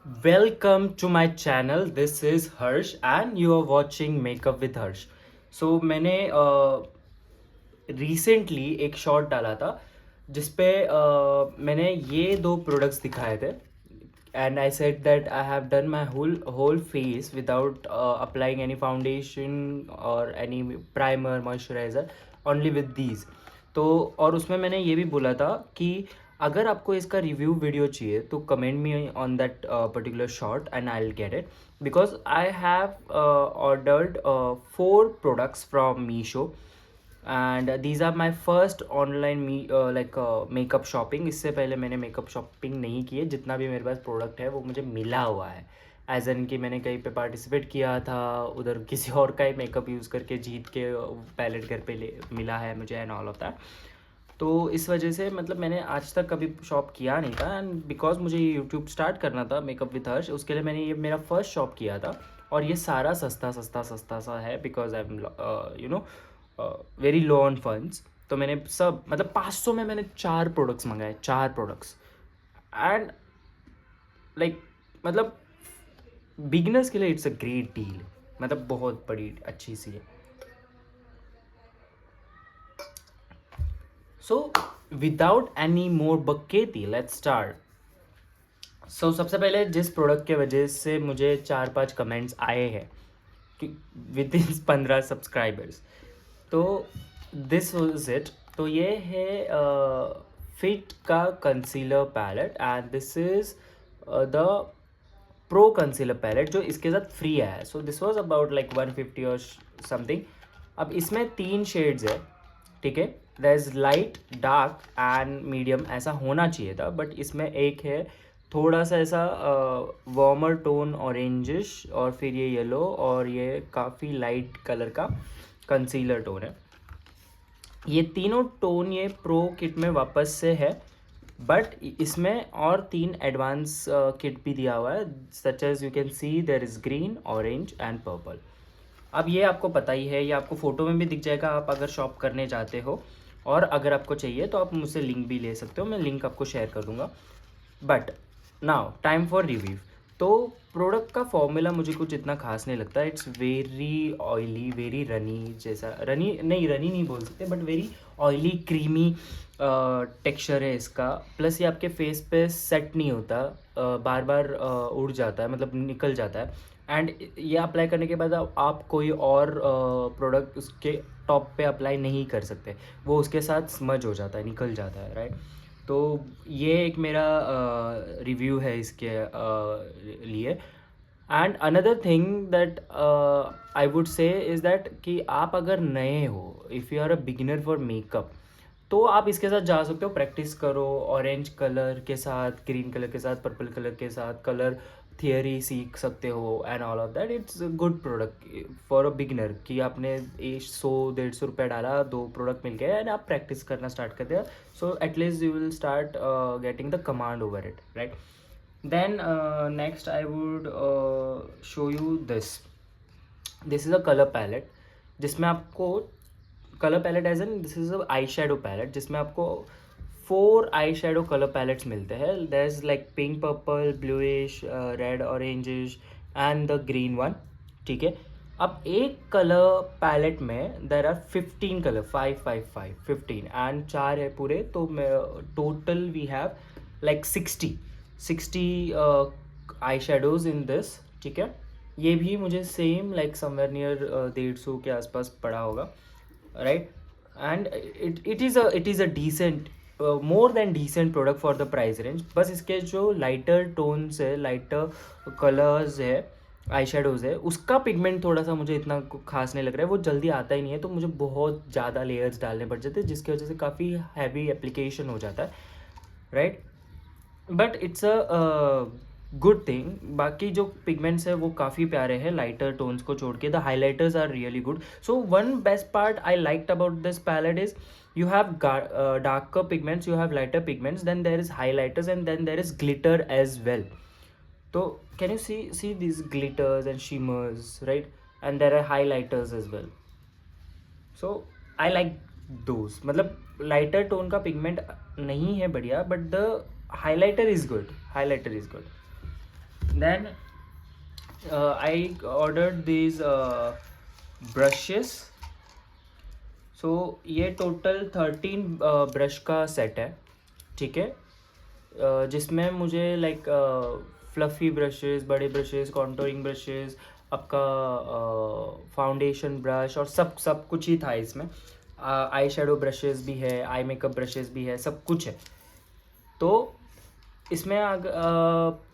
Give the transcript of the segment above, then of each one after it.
Welcome to my channel. This is Harsh and you are watching Makeup with Harsh. So मैंने recently एक shot डाला था जिसपे मैंने ये दो प्रोडक्ट्स दिखाए थे and I said that I have done my whole face without applying any foundation और any primer moisturiser only with these. तो और उसमें मैंने ये भी बोला था कि अगर आपको इसका रिव्यू वीडियो चाहिए तो comment me on that particular shot and I will get it because I have ordered 4 products from Meesho and these are my first online like makeup shopping. इससे पहले मैंने मेकअप शॉपिंग नहीं की है। जितना भी मेरे पास प्रोडक्ट है वो मुझे मिला हुआ है, एज एन कि मैंने कहीं पे पार्टिसिपेट किया था, उधर किसी और का ही मेकअप यूज़ करके जीत के पैलेट घर पे ले मिला है मुझे एंड ऑल ऑफ दैट। तो इस वजह से मतलब मैंने आज तक कभी शॉप किया नहीं था एंड बिकॉज मुझे यूट्यूब स्टार्ट करना था मेकअप विद हर्ष, उसके लिए मैंने ये मेरा फर्स्ट शॉप किया था। और ये सारा सस्ता सस्ता सस्ता सा है because I am you know very low on funds. तो मैंने सब मतलब 500 में मैंने 4 प्रोडक्ट्स मंगाए, 4 प्रोडक्ट्स एंड लाइक मतलब बिगिनर्स के लिए इट्स अ ग्रेट डील, मतलब बहुत बड़ी अच्छी सी है। सो विदाउट एनी मोर बकेती लेट्स स्टार्ट। सो सबसे पहले जिस प्रोडक्ट के वजह से मुझे 4-5 कमेंट्स आए हैं विद इन 15 सब्सक्राइबर्स, तो दिस वाज इट। तो ये है फिट का concealer palette and this is the pro concealer palette जो इसके साथ फ्री आया है। So this was about like 150 और समथिंग। अब इसमें 3 शेड्स है, ठीक है। There is light, dark and medium, ऐसा होना चाहिए था, बट इसमें एक है थोड़ा सा ऐसा वार्मर टोन ऑरेंजिश और फिर ये येलो और ये काफ़ी लाइट कलर का कंसीलर टोन है। ये तीनों टोन ये प्रो किट में वापस से है, बट इसमें और 3 एडवांस किट भी दिया हुआ है, such as you can see there is green, orange and purple. अब ये आपको पता ही है, ये आपको फ़ोटो में भी दिख जाएगा आप अगर शॉप करने जाते हो, और अगर आपको चाहिए तो आप मुझसे लिंक भी ले सकते हो, मैं लिंक आपको शेयर कर दूंगा। But now time for review. तो प्रोडक्ट का फॉर्मूला मुझे कुछ इतना खास नहीं लगता। It's very oily, very runny, जैसा रनी नहीं बोल सकते, but very oily creamy texture है इसका। प्लस ये आपके फेस पे सेट नहीं होता, बार बार उड़ जाता है, मतलब निकल जाता है। एंड ये अप्लाई करने के बाद आप कोई और प्रोडक्ट उसके टॉप पे अप्लाई नहीं कर सकते, वो उसके साथ स्मज हो जाता है, निकल जाता है, राइट। तो ये एक मेरा रिव्यू है इसके लिए। And another thing that I would say is that कि आप अगर नए हो, if you are a beginner for makeup, तो आप इसके साथ जा सकते हो, प्रैक्टिस करो ऑरेंज कलर के साथ, ग्रीन कलर के साथ, पर्पल कलर के साथ, कलर थियरी सीख सकते हो and all of that. It's good product for a beginner कि आपने 100-150 रुपये डाला, 2 प्रोडक्ट मिल गए एंड आप प्रैक्टिस करना स्टार्ट कर दिया। So at least you will start getting the command over it, right. Then next I would show you this is a colour palette जिसमें आपको colour palette as an this is a eye shadow palette जिसमें आपको 4 eye shadow colour palettes मिलते हैं। There is like pink, purple, bluish, red, orangish and the green one, ठीक है। अब एक कलर पैलेट में देर आर 15 कलर, 5 5 5 15 एंड 4 है पूरे, तो total we have like 60 eye shadows in this, ठीक है। ये भी मुझे सेम लाइक समवेयर नियर 150 के आसपास पड़ा होगा, right? And it is a decent, more than decent product for the price range। बस इसके जो लाइटर टोन्स है, लाइटर कलर्स है, आई शेडोज़ है, उसका पिगमेंट थोड़ा सा मुझे इतना खास नहीं लग रहा है, वो जल्दी आता ही नहीं है, तो मुझे बहुत ज़्यादा लेयर्स डालने पड़ जाते हैं जिसकी वजह से काफ़ी हैवी एप्लीकेशन हो जाता है, right. But it's a good thing. बाकी जो पिगमेंट्स है वो काफ़ी प्यारे हैं लाइटर टोन्स को छोड़ के, the highlighters are really good. So one best part I liked about this palette is you have darker pigments, you have lighter pigments, then there is highlighters and then there is glitter as well. So can you see these glitters and shimmers, right? And there are highlighters as well. So I like those, मतलब lighter tone का pigment नहीं है बढ़िया, but the highlighter is good, highlighter is good. Then I ordered these brushes. सो ये total 13 brush का set है, ठीक है, जिसमें मुझे लाइक फ्लफ़ी ब्रशेस, बड़े ब्रशेस, कॉन्टोरिंग ब्रशेस, आपका फाउंडेशन ब्रश और सब कुछ ही था इसमें. आई शेडो ब्रशेस भी है, आई मेकअप ब्रशेस भी है, सब कुछ है. तो इसमें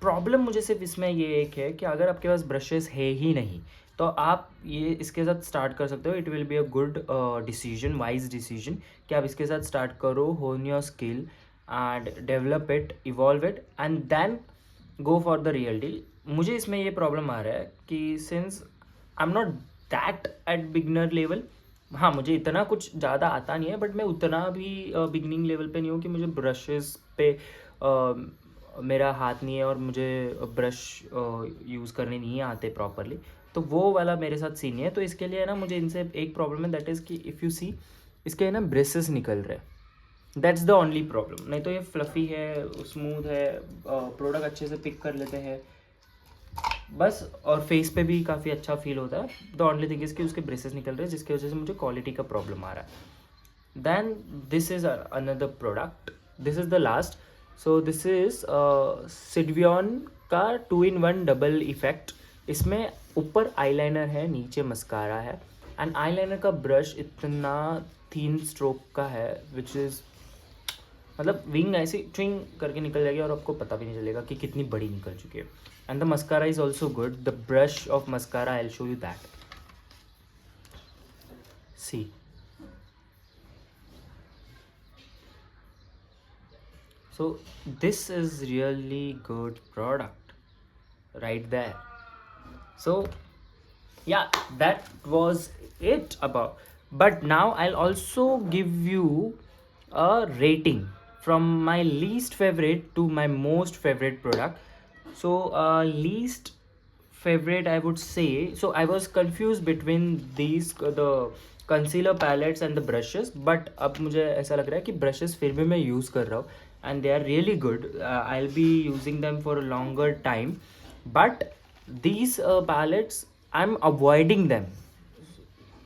प्रॉब्लम मुझे सिर्फ इसमें ये एक है कि अगर आपके पास ब्रशेस है ही नहीं तो आप ये इसके साथ स्टार्ट कर सकते हो. It will be a good decision, wise decision कि आप इसके साथ स्टार्ट करो, hone your skill and develop it, evolve it and then go for the real deal. मुझे इसमें ये प्रॉब्लम आ रहा है कि since I am not that at beginner level, हाँ मुझे इतना कुछ ज़्यादा आता नहीं है बट मैं उतना भी बिगनिंग लेवल पे नहीं हूँ कि मुझे ब्रशेस पे मेरा हाथ नहीं है और मुझे ब्रश यूज़ करने नहीं आते प्रॉपरली. तो वो वाला मेरे साथ सीन नहीं है. तो इसके लिए ना मुझे इनसे एक प्रॉब्लम है, दैट इज़ कि इफ़ यू सी इसके ना ब्रेसेस निकल रहे हैं. That's the only problem. नहीं तो ये फ्लफ़ी है, स्मूथ है, प्रोडक्ट अच्छे से पिक कर लेते हैं बस, और फेस पे भी काफ़ी अच्छा फील होता है. द ओनली थिंग इज़ कि उसके ब्रेसेस निकल रहे हैं जिसकी वजह से मुझे क्वालिटी का प्रॉब्लम आ रहा है. Then this is another product, this is the last. So this is सिडवियन का 2-in-1 डबल इफ़ेक्ट. इसमें ऊपर आईलाइनर है, नीचे मस्कारा है एंड आईलाइनर का ब्रश इतना थीन स्ट्रोक का है विच इज़ मतलब विंग ऐसी ट्विंग करके निकल जाएगी और आपको पता भी नहीं चलेगा कि कितनी बड़ी निकल चुकी है. And the mascara is also good. The brush of mascara I will show you that. See, so this is really good product right there. So yeah, that was it about. But now I'll also give you a rating from my least favorite to my most favorite product. So least favorite I would say, so I was confused between these the concealer palettes and the brushes, but अब मुझे ऐसा लग रहा है कि brushes फिर भी मैं use कर रहा हूँ and they are really good. I'll be using them for a longer time, but these palettes I'm avoiding them.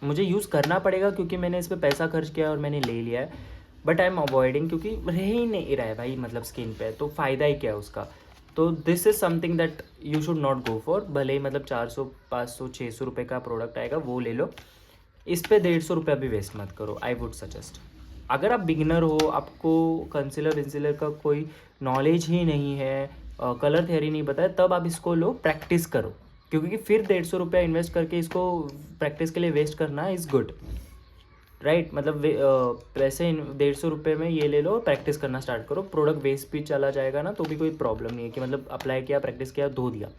मुझे यूज़ करना पड़ेगा क्योंकि मैंने इस पर पैसा खर्च किया और मैंने ले लिया है, बट आई एम अवॉइडिंग क्योंकि रह ही नहीं रहा है भाई, मतलब स्किन पे तो फ़ायदा ही क्या है उसका. तो this is something that you should not go for. भले ही मतलब 400 500 600 रुपये का प्रोडक्ट आएगा वो ले लो, इस पे 150 रुपया भी वेस्ट मत करो. आई वुड सजेस्ट, अगर आप बिगिनर हो, आपको कंसीलर विंसीलर का कोई नॉलेज ही नहीं है, कलर थ्योरी नहीं पता है, तब आप इसको लो, प्रैक्टिस करो. क्योंकि फिर 150 रुपया इन्वेस्ट करके इसको प्रैक्टिस के लिए वेस्ट करना इज़ गुड, राइट. मतलब पैसे 150 रुपये में ये ले लो, प्रैक्टिस करना स्टार्ट करो. प्रोडक्ट वेस्ट भी चला जाएगा ना तो भी कोई प्रॉब्लम नहीं है कि मतलब अप्लाई किया, प्रैक्टिस किया, धो दिया,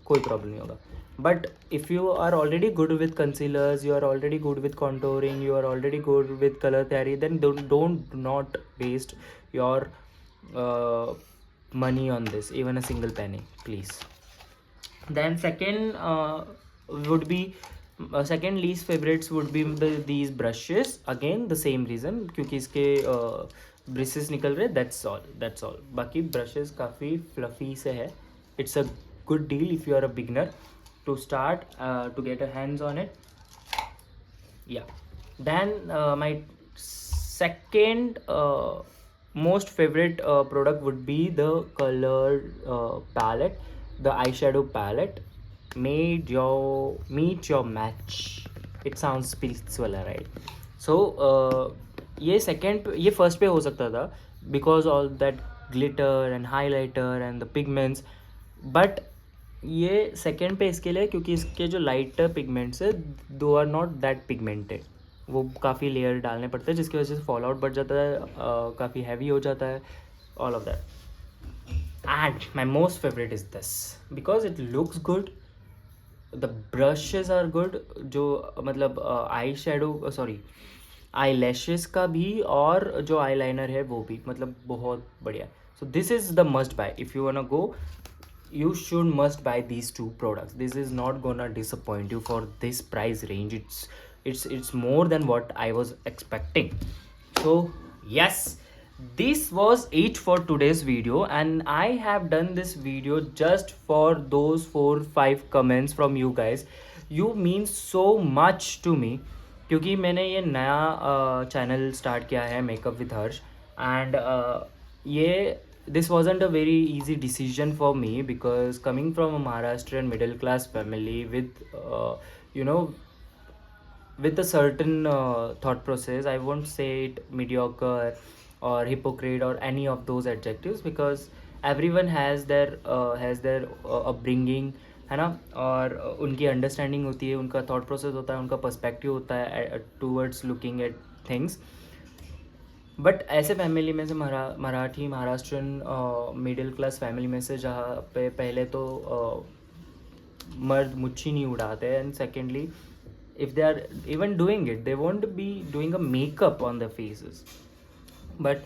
कोई प्रॉब्लम नहीं होगा. But if you are already good with concealers, you are already good with contouring, you are already good with color theory, then don't not waste your money on this, even a single penny, please. Then second would be second least favorites would be these brushes. Again the same reason, क्योंकि इसके ब्रिसेस निकल रहे, that's all. बाकी brushes काफ़ी fluffy से है. It's a good deal if you are a beginner to start to get a hands on it. Yeah. Then my second most favorite product would be the color palette, the eyeshadow palette. Meet your match. It sounds spiritual, right? So ये second, ये first पे हो सकता था because all that glitter and highlighter and the pigments, but ये second पे इसके लिए क्योंकि इसके जो लाइटर पिगमेंट्स है दो आर नॉट दैट पिगमेंटेड. वो काफ़ी लेयर डालने पड़ते हैं जिसकी वजह से फॉल आउट बढ़ जाता है, काफ़ी हैवी हो जाता है, all of that. And my most favourite is this because it looks good, the brushes are good. जो मतलब eye shadow sorry eyelashes का भी और जो आई लाइनर है वो भी मतलब बहुत बढ़िया. सो this is the must buy if you वांना go. You should must buy these two products. This is not gonna disappoint you for this price range. It's more than what I was expecting. So yes, this was it for today's video, and I have done this video just for those 4-5 comments from you guys. You mean so much to me, क्योंकि मैंने ये नया channel start किया है makeup with Harsh, and ये this wasn't a very easy decision for me, because coming from a Maharashtrian middle class family with you know with a certain thought process. I won't say it mediocre or hypocrite or any of those adjectives, because everyone has their upbringing, है ना, और उनकी understanding होती है, उनका thought process होता है, उनका पर्सपेक्टिव होता है towards looking at things. But ऐसे फैमिली में से Marathi Maharashtrian middle class family में से, जहाँ पे पहले तो मर्द मुच्छी नहीं उड़ाते, and secondly if they are even doing it, they won't be doing a makeup on their faces. But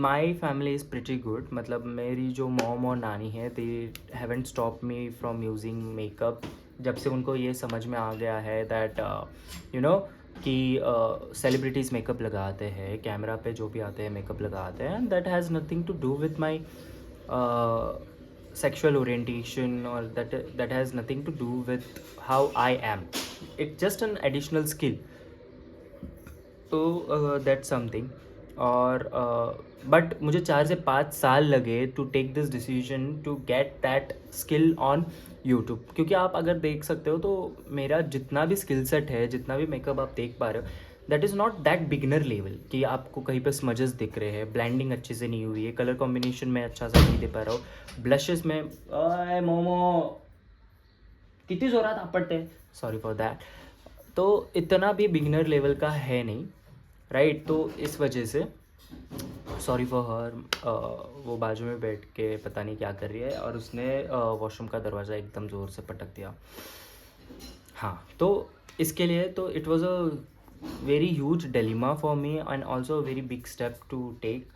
my family is pretty good. मतलब मेरी जो मॉम और नानी है, they haven't stopped me from using makeup जब से उनको ये समझ में आ गया है that you know कि सेलिब्रिटीज़ मेकअप लगाते हैं, कैमरा पे जो भी आते हैं मेकअप लगाते हैं, and that has nothing to do with my sexual orientation, or that has nothing to do with how I am. It's just an additional skill. तो that's something. और बट मुझे 4 से 5 साल लगे to take this decision to get that skill on YouTube. क्योंकि आप अगर देख सकते हो तो मेरा जितना भी स्किल सेट है, जितना भी मेकअप आप देख पा रहे हो, that is not that beginner level कि आपको कहीं पे स्मजेस दिख रहे हैं, ब्लेंडिंग अच्छे से नहीं हुई है, कलर कॉम्बिनेशन में अच्छा सा नहीं दे पा रहा हूँ, ब्लशेस में मोमो कितनी जोरात आपटते हैं, सॉरी फॉर दैट. तो इतना भी बिगनर लेवल का है नहीं, राइट. तो इस वजह से सॉरी फॉर हर. वो बाजू में बैठ के पता नहीं क्या कर रही है, और उसने वॉशरूम का दरवाज़ा एकदम ज़ोर से पटक दिया. हाँ, तो इसके लिए तो it was a very huge dilemma for me, and also very big step to take.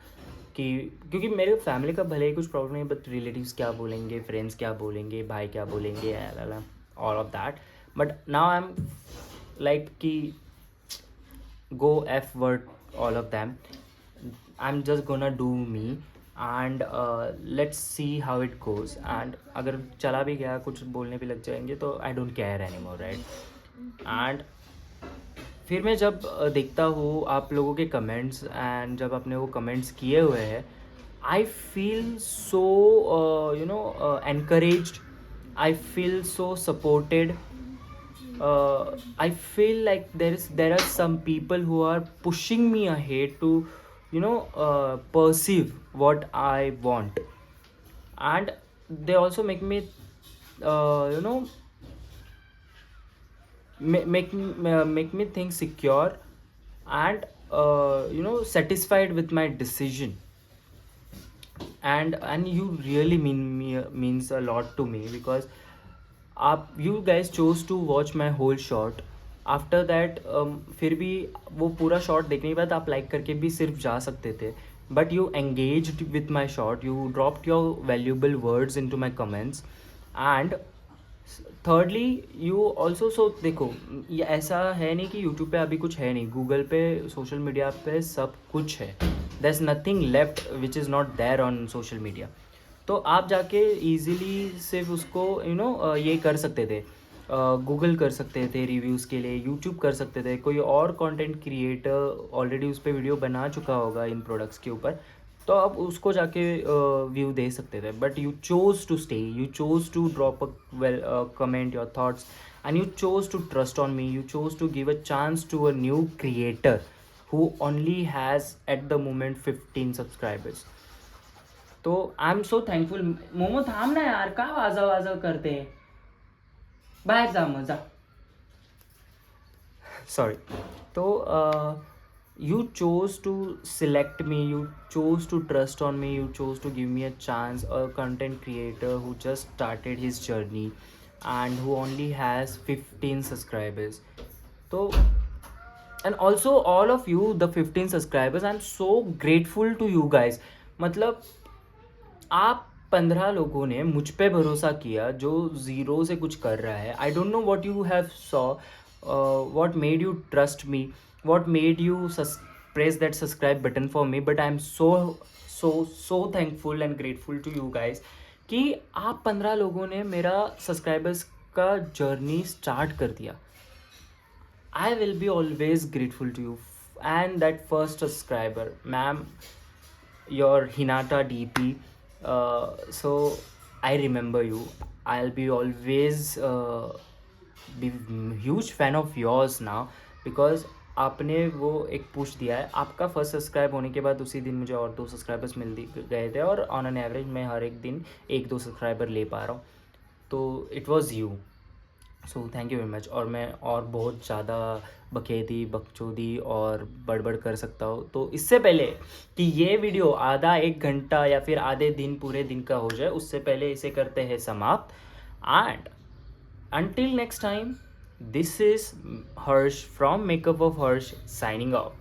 कि क्योंकि मेरे फैमिली का भले ही कुछ प्रॉब्लम नहीं, बट रिलेटिव्स क्या बोलेंगे, फ्रेंड्स क्या बोलेंगे, भाई क्या बोलेंगे, all of that. But now I am like कि go f word all of them. I'm just gonna do me, and let's see how it goes. And अगर चला भी गया, कुछ बोलने भी लग जाएंगे, तो I don't care anymore, right? And फिर मैं जब देखता हूँ आप लोगों के कमेंट्स, एंड जब आपने वो कमेंट्स किए हुए हैं, I feel so encouraged. I feel so supported. I feel like there are some people who are pushing me ahead to perceive what I want, and they also make me make me think secure, and satisfied with my decision. And you really means a lot to me, because you guys chose to watch my whole shot. After that फिर भी वो पूरा shot देखने के बाद आप like करके भी सिर्फ जा सकते थे, but you engaged with my shot, you dropped your valuable words into my comments. And thirdly you also, so देखो, ये ऐसा है नहीं कि यूट्यूब पे अभी कुछ है नहीं, गूगल पे, सोशल मीडिया पे सब कुछ है. There is nothing left which is not there on social media. तो आप जाके ईजिली सिर्फ उसको ये कर सकते थे, गूगल कर सकते थे रिव्यूज़ के लिए, यूट्यूब कर सकते थे, कोई और कंटेंट क्रिएटर ऑलरेडी उस पर वीडियो बना चुका होगा इन प्रोडक्ट्स के ऊपर, तो आप उसको जाके व्यू दे सकते थे. But you chose to stay, you chose to drop a comment your thoughts, and you chose to trust on me, you chose to give a chance to a new creator who only has at the moment 15 subscribers. तो I am so thankful. मोमो थांब ना यार, का वाजा वाजा करते हैं, बाहर जा मजा. सॉरी. तो you chose to select me, you chose to trust on me, you chose to give me a chance, a content creator who just started his journey and who only has 15 subscribers. So, and also all of you, the 15 subscribers, I'm so grateful to you guys. मतलब आप 15 लोगों ने मुझ पे भरोसा किया, जो zero से कुछ कर रहा है. I don't know what you have saw, what made you trust me, what made you press that subscribe button for me, but I'm so thankful and grateful to you guys कि आप 15 लोगों ने मेरा सब्सक्राइबर्स का journey start कर दिया. I will be always grateful to you. And that first subscriber, ma'am, your Hinata DP. So I remember you. I'll be always be huge fan of yours now because आपने वो एक push दिया है. आपका first subscribe होने के बाद उसी दिन मुझे और 2 सब्सक्राइबर्स गए थे और ऑन एन एवरेज मैं हर एक दिन 1-2 सब्सक्राइबर ले पा रहा हूँ. तो it was you. So thank you very much. और मैं और बहुत ज़्यादा बखेती बकचोदी और बड़बड़ कर सकता हूँ. तो इससे पहले कि ये वीडियो आधा 1 घंटा या फिर आधे दिन पूरे दिन का हो जाए, उससे पहले इसे करते हैं समाप्त. And until next time, this is Harsh from Makeup of Harsh signing off.